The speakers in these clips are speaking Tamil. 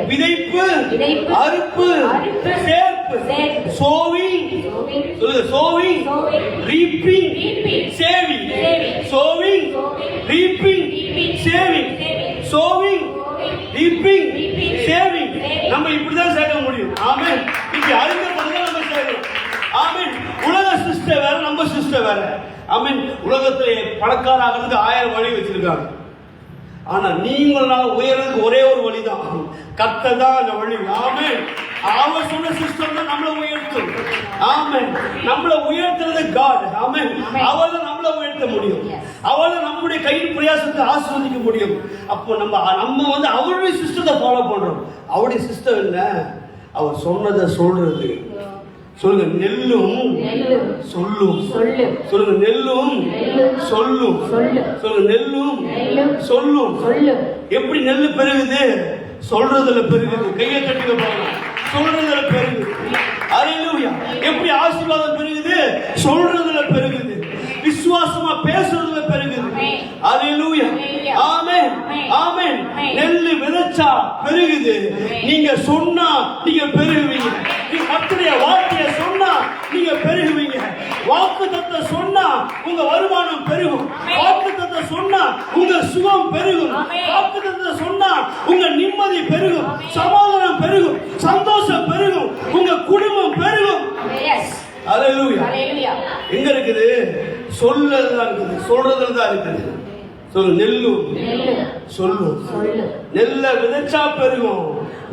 விதைப்பு, அறுப்பு, சேர்ப்பு. சோவிங், சொல்லுங்க, showing, reaping, saving. Showing, reaping, saving. Showing, reaping, saving. நம்ம இப்படிதான் சேர்க்க முடியும். ஆமென். இப்படி அறிந்தபடிதான் நம்ம சேர்க்கணும். ஆமென். உலக சிஸ்டம் வேற, நம்ம சிஸ்டம் வேற. ஆமென். உலகத்திலே பணக்காரர்களுக்கு 1000 வழி வச்சிருக்காங்க. ஆனா நீங்கள் உயர்றதுக்கு ஒரே ஒரு வழிதான், கர்த்தர் தான் அந்த வழி. ஆமென். அவர் சொன்ன சிஸ்டம் தான் நம்மளை உயர்த்தும். ஆமென். நம்மளை உயர்த்துறது காட். ஆமென். அவர் தான் நம்மளை உயர்த்த முடியும். அவர் தான் நம்முடைய கையின் பிரயாசத்தை ஆசீர்வதிக்க முடியும். அப்போ நம்ம அவருடைய சிஸ்டத்தை ஃபாலோ பண்றோம். அவருடைய சிஸ்டம் என்ன? அவர் சொன்னதை சொல்றது. சொல்லுங்க, நெல்லும் சொல்லும். சொல்லுங்க, நெல்லும் சொல்லும். சொல்லுங்க, நெல்லும் சொல்லும். எப்படி நெல்லு பெருகுது? சொல்றதுல பெருகுது. கையை கட்டிக்க பாருங்க, சொல்றதுல பெருகுது. அல்லேலூயா. எப்படி ஆசீர்வாதம் பெருகுது? சொல்றதுல பெருகுது. விசுவாசமா பேசுறதுல பெருகுது. அல்லேலூயா. ஆமென். ஆமென். நெல்லு விதைச்சா பெருகுது. நீங்க சொன்னா நீங்க பெருகுவீங்க. கர்த்தருடைய வார்த்தையை சொன்னா நீங்க பெருகுவீங்க. வாக்குத்தத்தம் சொன்னா உங்க வருமானம் பெருகும். வாக்குத்தத்தம் சொன்னா உங்க சுகம் பெருகும். வாக்குத்தத்தம் சொன்னா உங்க நிம்மதி பெருகும், சமாதானம் பெருகும், சந்தோஷம் பெருகும், உங்க குடும்பம் பெருகும். அல்லேலூயா. எங்க இருக்குது? சொல்லதான் இருக்குது, சொல்றதுல தான் இருக்குது. சொல்லு, நெல்லும் சொல்லும். நெல்ல விதைச்சா பெருகும்.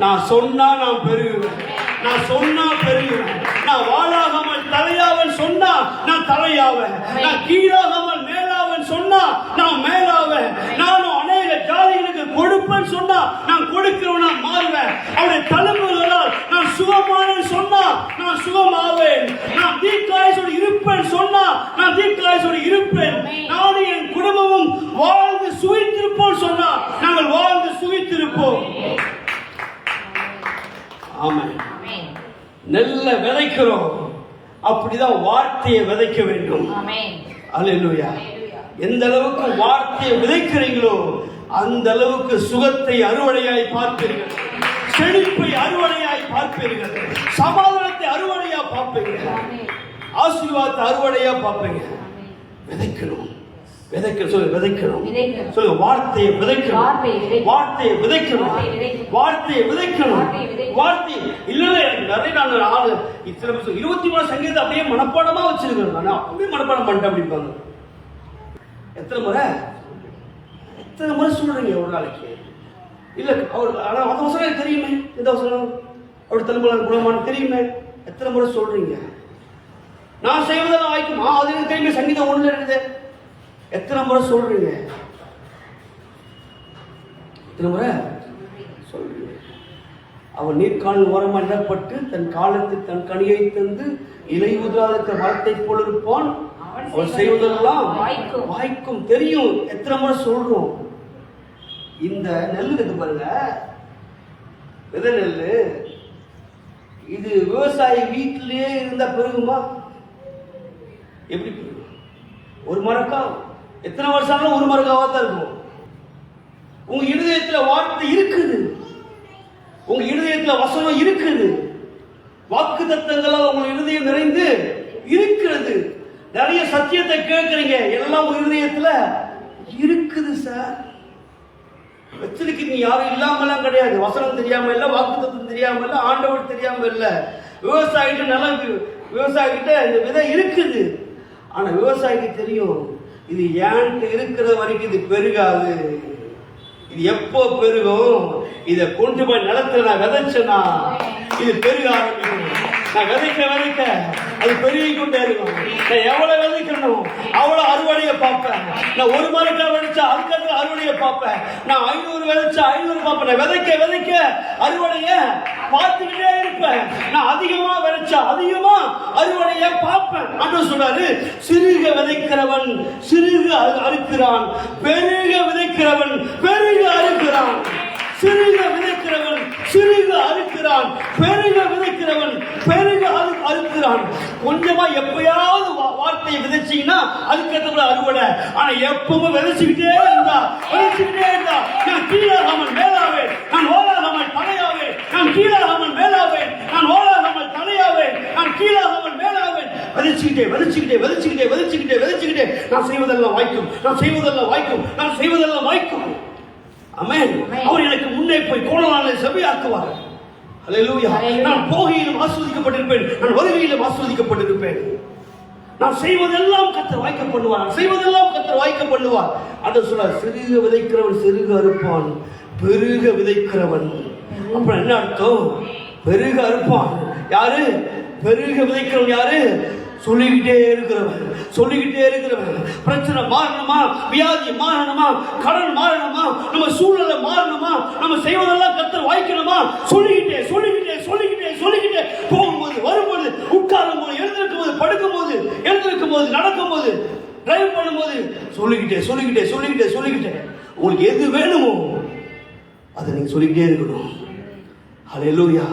நான் சொன்னா நான் பெருகுவேன். நான் சொன்னா பெருகுவேன். நான் வாழாகாமல் தலையாவன் சொன்னா நான் தலையாவேன். நான் கீழாகாமல் மேலாவன் சொன்னா நான் மேலாவேன். நானும் அநேக ஜாதிகளுக்கு கொடுப்பேன் சொன்னா நான் கொடுக்கிறவனா மாறுவேன். அவருடைய தலைமுறைகளால் நான் சுகமானேன் சொன்னா நான் சுகமாவேன். நான் தீர்க்காயுசோடு இருப்பேன் சொன்னா நான் தீர்க்காயுசோடு இருப்பேன். நானும் என் குடும்பமும் வாழ்ந்து சுகித்திருப்போம் சொன்னா நாங்கள் வாழ்ந்து சுகித்திருப்போம். ஆமென். நெல்ல விதைக்கிறோம், அப்படிதான் வார்த்தையை விதைக்க வேண்டும். அல்லேலூயா. எந்த அளவுக்கு வார்த்தையை விதைக்கிறீங்களோ அந்த அளவுக்கு சுகத்தை அறுவடையாய் பார்ப்பீர்கள், செழிப்பை அறுவடையாய் பார்ப்பீர்கள், சமாதானத்தை அறுவடையா பார்ப்பீர்கள், ஆசீர்வாதத்தை அறுவடையா பார்ப்பீங்க. விதைக்கணும், விதைக்கணும். சொல்லுங்க, வார்த்தையை விதைக்கணும், வார்த்தையை விதைக்கணும், வார்த்தையை விதைக்கணும். வார்த்தை இல்ல நிறைய ஆளு 23 சங்கீதத்தை அப்படியே மனப்பாடமா வச்சிருக்கேன். நான் அப்படியே மனப்பாடம் பண்ணிட்டேன் அப்படிப்பாங்க. எத்தனை முறை சொல்றீங்க ஒரு நாளைக்கு? இல்ல அவர் ஆனா அந்த வசனம் தெரியுமே, இந்த வசனம் அவருடைய தலைமுறை குணமான தெரியுமே. எத்தனை முறை சொல்றீங்க? நான் செய்வதெல்லாம் வாய்க்கும் அது தெரியுமே. சங்கீதம் 1 இருக்குது. எத்தனை முறை சொல்றீங்க? எத்தனை முறை சொல்றீங்க? அவன் நீர்கால் ஓரமாக இடப்பட்டு தன் காலத்தில் தன் கனியை தந்து இலை உதிராத மரத்தை போல் இருப்பான். அவன் செய்வதெல்லாம் வாய்க்கும். தெரியும். எத்தனை முறை சொல்றோம்? இந்த நெல் இருக்கு பாருங்க, விதை நெல். இது விவசாயி வீட்டிலேயே இருந்தா பெருகுமா? எப்படி பெருகும்? ஒரு மரக்கா எத்தனை வருஷம் ஆனாலும் ஒரு மரக்காவா தான் இருக்கும். உங்க இருதயத்துல வார்த்தை இருக்குது, உங்க இருதயத்துல வசனம் இருக்குது, வாக்கு தத்தங்களால் உங்க இருதயம் நிறைந்து இருக்கிறது. நிறைய சத்தியத்தை கேட்கறீங்க, எல்லாம் உங்க இருதயத்துல இருக்குது சார். வச்சிருக்கீங்க. யாரும் இல்லாமலாம் கிடையாது. வசனம் தெரியாம இல்ல, வாக்கு தத்தம் தெரியாம இல்ல, ஆண்டவர் தெரியாம இல்ல. விவசாயிகிட்ட நல்லா, விவசாயிகிட்ட இந்த விதை இருக்குது. ஆனா விவசாயிக்கு தெரியும், இது ஏன்ட்டு இருக்கிற வரைக்கும் இது பெருகாது. இது எப்போ பெருகும்? இதை கொண்டு போய் நிலத்துல நான் விதைச்சேன்னா இது பெருக ஆரம்பிக்கும். நான் விதைக்க அது பெருகி கொண்டே இருக்கும். நான் எவ்வளவு விதைக்கணும் அவ்வளவு அறுவடையை பார்ப்பேன். நான் 1 மரக்காய் விதைச்சா அதுக்கப்புறம் அறுவடையை பார்ப்பேன். நான் 500 விதைச்சா 500 பார்ப்பேன். நான் விதைக்க அறுவடையை பார்த்துக்கிட்டே இருப்பேன். நான் அதிகமா விதைச்சா அதிகமா அறுவடையை பார்ப்பேன். ஆண்டவர் சொல்றாரு, சிறுக விதைக்கிறவன் சிறுக அறுக்கிறான், பெருக விதைக்கிறவன் பெருக அறுக்கிறான். சிறுக விதைக்கிறவன் சிறுக அறுக்கிறான், பெருக விதைக்கிறவன் பெருக அறுக்கிறான். கொஞ்சமா எப்பயாவது வார்த்தையை விதைச்சீங்கன்னா அதுக்கேற்ற அறுவடை. ஆனா எப்பவும் விதைச்சுக்கிட்டே இருந்தா நான் கீழாகாமல் மேலாவே, நான் ஓலாகாமல் தலையாவே, விதைச்சுக்கிட்டே நான் செய்வதெல்லாம் வாய்க்கும், நான் செய்வதெல்லாம் வாய்க்கும், நான் செய்வதெல்லாம் வாய்க்கும். ஆமென். அவர் எனக்கு முன்னே போய் கோணலான செவியாக்குவார். அல்லேலூயா. நான் போகையிலும் ஆசீர்வதிக்கப்பட்டிருப்பேன், நான் வருகையிலும் ஆசீர்வதிக்கப்பட்டிருப்பேன். நான் செய்வதெல்லாம் கர்த்தர் வாய்க்க பண்ணுவார், செய்வதெல்லாம் கர்த்தர் வாய்க்க பண்ணுவார். அந்த சொல்றார், சிறுக விதைக்கிறவன் சிறுக அறுப்பான், பெருக விதைக்கிறவன். அப்புறம் என்ன அர்த்தம்? பெருக அறுப்பான். யாரு? பெருக விதைக்கிறவன் யாரு? சொல்லிக்கிட்டே இருக்கிறவன். பிரச்சனை மாறணுமா, வியாதி மாறணுமா, கடன் மாறணுமா, நம்ம சூழ்நிலை மாறணுமா, நம்ம செய்வதெல்லாம் கர்த்தர் வாய்க்கணுமா, சொல்லிக்கிட்டே போகும்போது, வரும்போது, உட்காரும் போது, எழுந்திருக்கும் போது, படுக்கும் போது, எழுந்திருக்கும் போது, நடக்கும் போது, டிரைவ் பண்ணும்போது சொல்லிக்கிட்டே உங்களுக்கு எது வேணுமோ அதை நீங்க சொல்லிக்கிட்டே இருக்கணும். ஹல்லேலூயா.